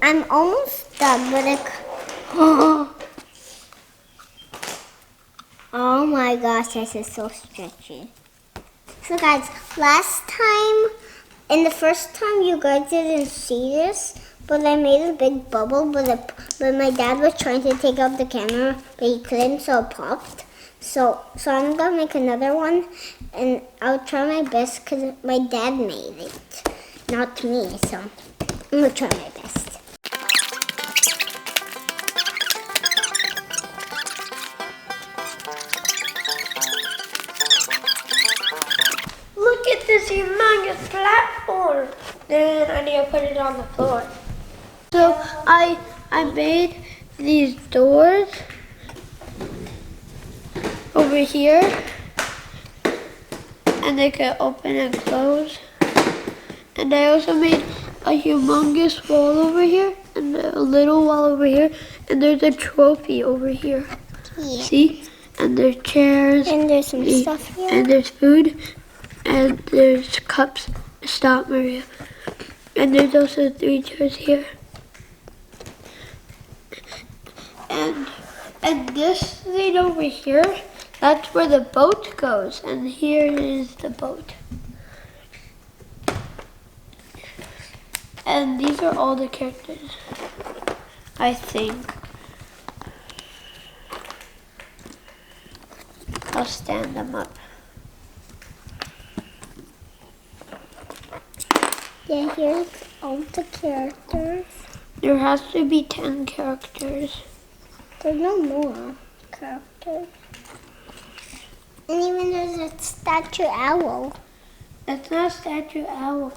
I'm almost done with it. Oh my gosh, this is so stretchy. So guys, last time, in the first time you guys didn't see this, but I made a big bubble, but my dad was trying to take out the camera, but he couldn't, so it popped. So I'm gonna make another one, and I'll try my best because my dad made it, not me, so I'm gonna try my best. Look at this humongous platform. Then I need to put it on the floor. So I made these doors over here, and they can open and close. And I also made a humongous wall over here and a little wall over here, and there's a trophy over here. Yeah. See? And there's chairs. And there's some stuff here. And there's food. And there's cups. Stop, Maria. And there's also 3 chairs here. And this thing over here, that's where the boat goes. And here is the boat. And these are all the characters, I think. I'll stand them up. Yeah, here's all the characters. There has to be 10 characters. There's no more characters. And even there's a statue owl. That's not a statue owl.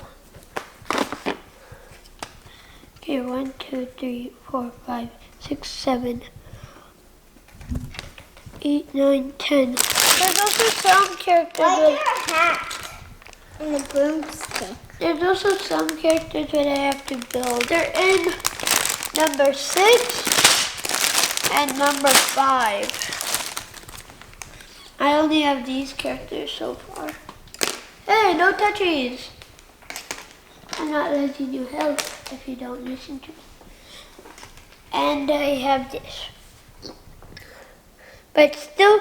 Okay, 1, 2, 3, 4, 5, 6, 7, 8, 9, 10. There's also some characters. Why is there a hat and a broomstick? There's also some characters that I have to build. They're in number 6 and number 5. I only have these characters so far. Hey, no touchies! I'm not letting you help if you don't listen to me. And I have this. But still,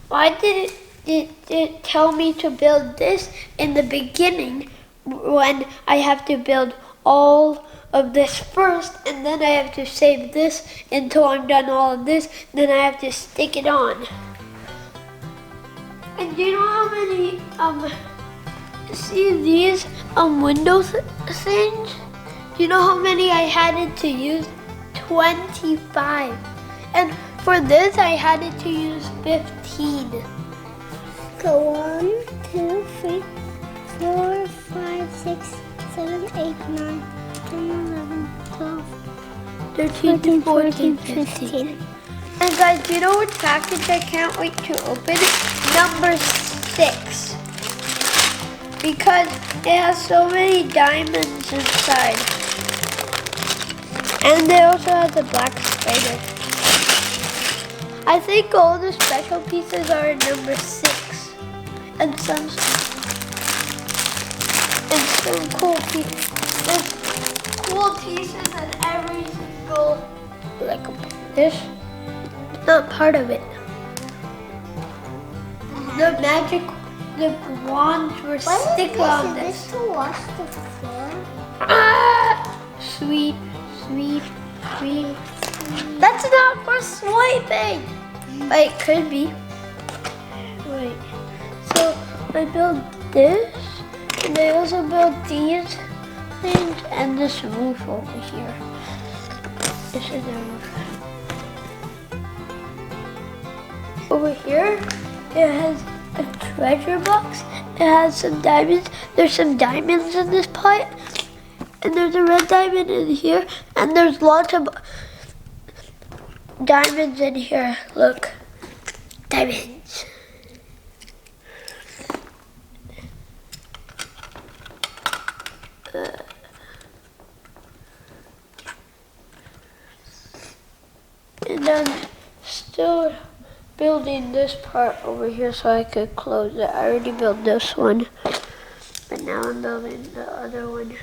why did it tell me to build this in the beginning when I have to build all of this first, and then I have to save this until I'm done all of this, then I have to stick it on. And do you know how many see these window things? Do you know how many I had to use? 25. And for this I had to use 15. Go 1, 2, 3, 4, 5, 6, 7, 8, 9, 10, 11, 12, 13, 14, 15. And guys, do you know what package I can't wait to open? Number 6. Because it has so many diamonds inside. And they also have the black spider. I think all the special pieces are in number 6. And some cool pieces. There's cool pieces in every single, like this. Not part of it. The magic, the wands were stick on this. Is this to wash the floor? Ah! Sweet. That's not for swiping. But it could be. Wait. So I built this, and I also built these things, and this roof over here. This is the roof. Over here, it has a treasure box. It has some diamonds. There's some diamonds in this pot. And there's a red diamond in here. And there's lots of diamonds in here. Look. Diamonds. And I'm still building this part over here so I could close it. I already built this one, but now I'm building the other one.